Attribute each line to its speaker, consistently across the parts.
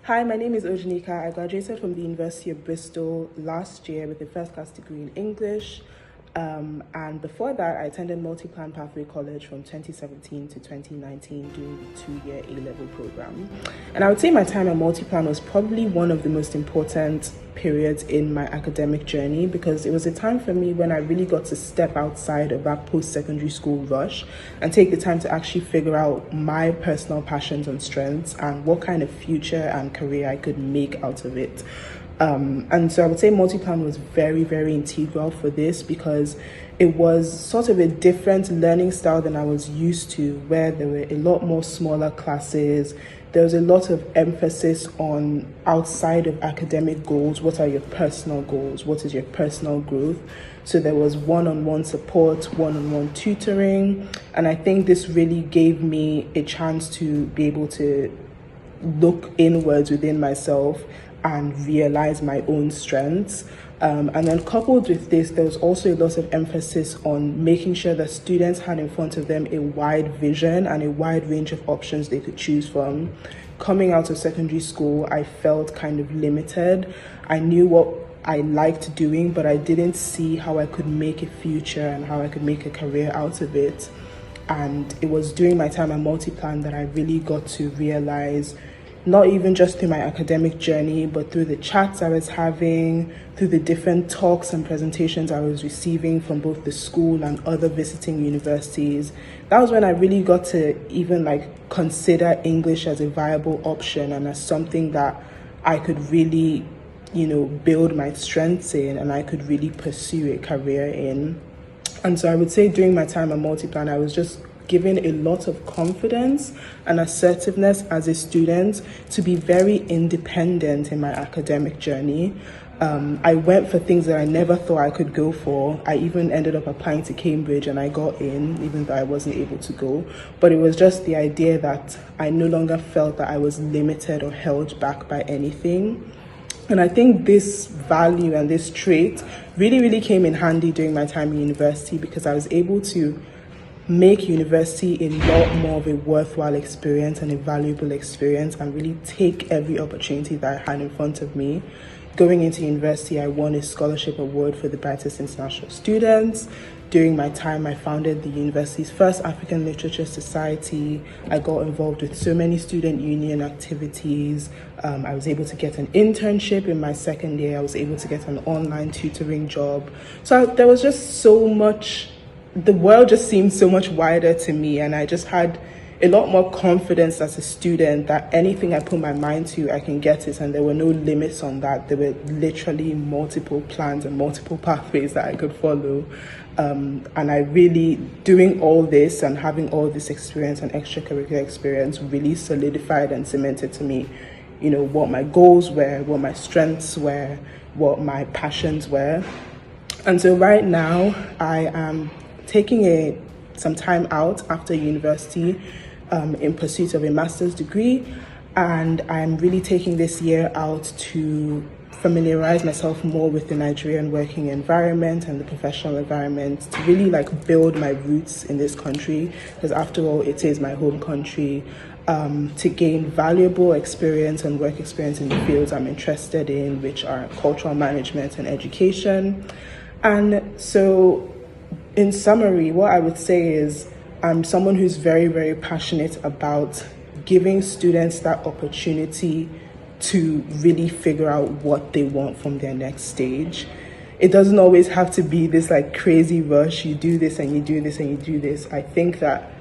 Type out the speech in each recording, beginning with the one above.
Speaker 1: Hi, my name is Ojanika. I graduated from the University of Bristol last year with a first class degree in English. And before that, I attended Multi-Plan Pathway College from 2017 to 2019 doing the 2-year A-level program. And I would say my time at Multi-Plan was probably one of the most important periods in my academic journey because it was a time for me when I really got to step outside of that post-secondary school rush and take the time to actually figure out my personal passions and strengths and what kind of future and career I could make out of it. And so I would say Multi-Plan was very, very integral for this because it was sort of a different learning style than I was used to, where there were a lot more smaller classes. There was a lot of emphasis on outside of academic goals. What are your personal goals? What is your personal growth? So there was one-on-one support, one-on-one tutoring. And I think this really gave me a chance to be able to look inwards within myself and realize my own strengths. And then coupled with this, there was also a lot of emphasis on making sure that students had in front of them a wide vision and a wide range of options they could choose from. Coming out of secondary school, I felt kind of limited. I knew what I liked doing, but I didn't see how I could make a future and how I could make a career out of it. And it was during my time at Multi-Plan that I really got to realize, not even just through my academic journey, but through the chats I was having, through the different talks and presentations I was receiving from both the school and other visiting universities. That was when I really got to even consider English as a viable option and as something that I could really, build my strengths in and I could really pursue a career in. And so I would say during my time at Multi-Plan, I was just given a lot of confidence and assertiveness as a student to be very independent in my academic journey. I went for things that I never thought I could go for. I even ended up applying to Cambridge and I got in, even though I wasn't able to go. But it was just the idea that I no longer felt that I was limited or held back by anything. And I think this value and this trait really, really came in handy during my time in university because I was able to make university a lot more of a worthwhile experience and a valuable experience and really take every opportunity that I had in front of me. Going into university, I won a scholarship award for the brightest international students. During my time, I founded the university's first African Literature Society. I got involved with so many student union activities. I was able to get an internship in my second year. I was able to get an online tutoring job. So there was just so much. The world just seemed so much wider to me, and I just had a lot more confidence as a student that anything I put my mind to, I can get it, and there were no limits on that. There were literally multiple plans and multiple pathways that I could follow. And I really, doing all this and having all this experience and extracurricular experience really solidified and cemented to me, what my goals were, what my strengths were, what my passions were. And so right now, I am taking some time out after university in pursuit of a master's degree, and I'm really taking this year out to familiarize myself more with the Nigerian working environment and the professional environment, to really build my roots in this country, because after all, it is my home country, to gain valuable experience and work experience in the fields I'm interested in, which are cultural management and education. And so in summary, what I would say is I'm someone who's very, very passionate about giving students that opportunity to really figure out what they want from their next stage. It doesn't always have to be this crazy rush. You do this and you do this and you do this. I think that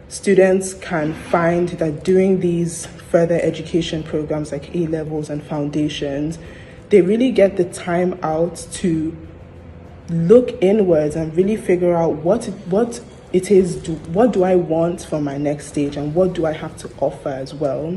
Speaker 1: students can find that doing these further education programs like A-levels and foundations, they really get the time out to look inwards and really figure out what it is, what do I want for my next stage and what do I have to offer as well.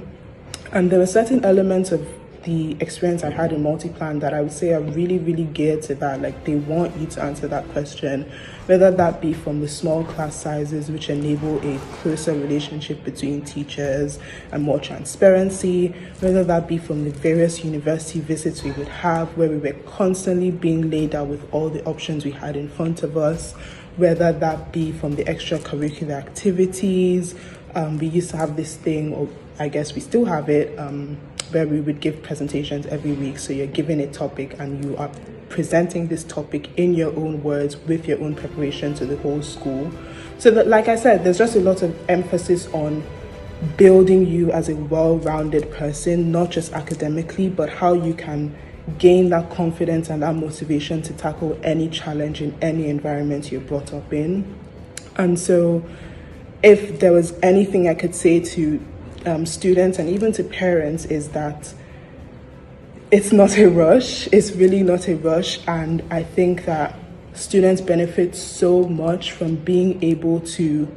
Speaker 1: And there are certain elements of the experience I had in Multi-Plan that I would say are really, really geared to that. They want you to answer that question, whether that be from the small class sizes, which enable a closer relationship between teachers and more transparency, whether that be from the various university visits we would have, where we were constantly being laid out with all the options we had in front of us, whether that be from the extracurricular activities. We used to have this thing, or I guess we still have it, where we would give presentations every week. So you're given a topic and you are presenting this topic in your own words with your own preparation to the whole school. So that, like I said, there's just a lot of emphasis on building you as a well-rounded person, not just academically, but how you can gain that confidence and that motivation to tackle any challenge in any environment you're brought up in. And so if there was anything I could say to students and even to parents, is that it's not a rush. It's really not a rush. And I think that students benefit so much from being able to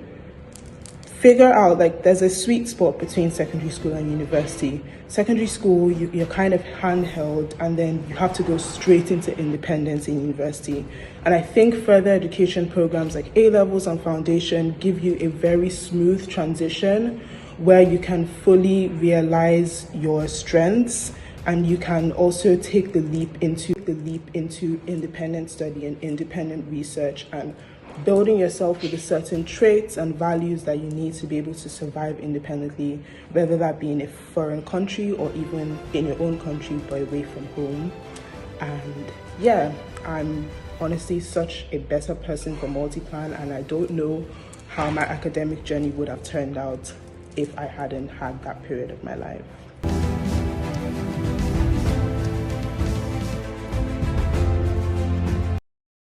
Speaker 1: figure out, like, there's a sweet spot between secondary school and university. Secondary school, you're kind of handheld, and then you have to go straight into independence in university. And I think further education programs like A-levels and foundation give you a very smooth transition where you can fully realize your strengths, and you can also take the leap into independent study and independent research and building yourself with the certain traits and values that you need to be able to survive independently, whether that be in a foreign country or even in your own country but away from home. And yeah, I'm honestly such a better person for Multiplan, and I don't know how my academic journey would have turned out if I hadn't had that period of my life.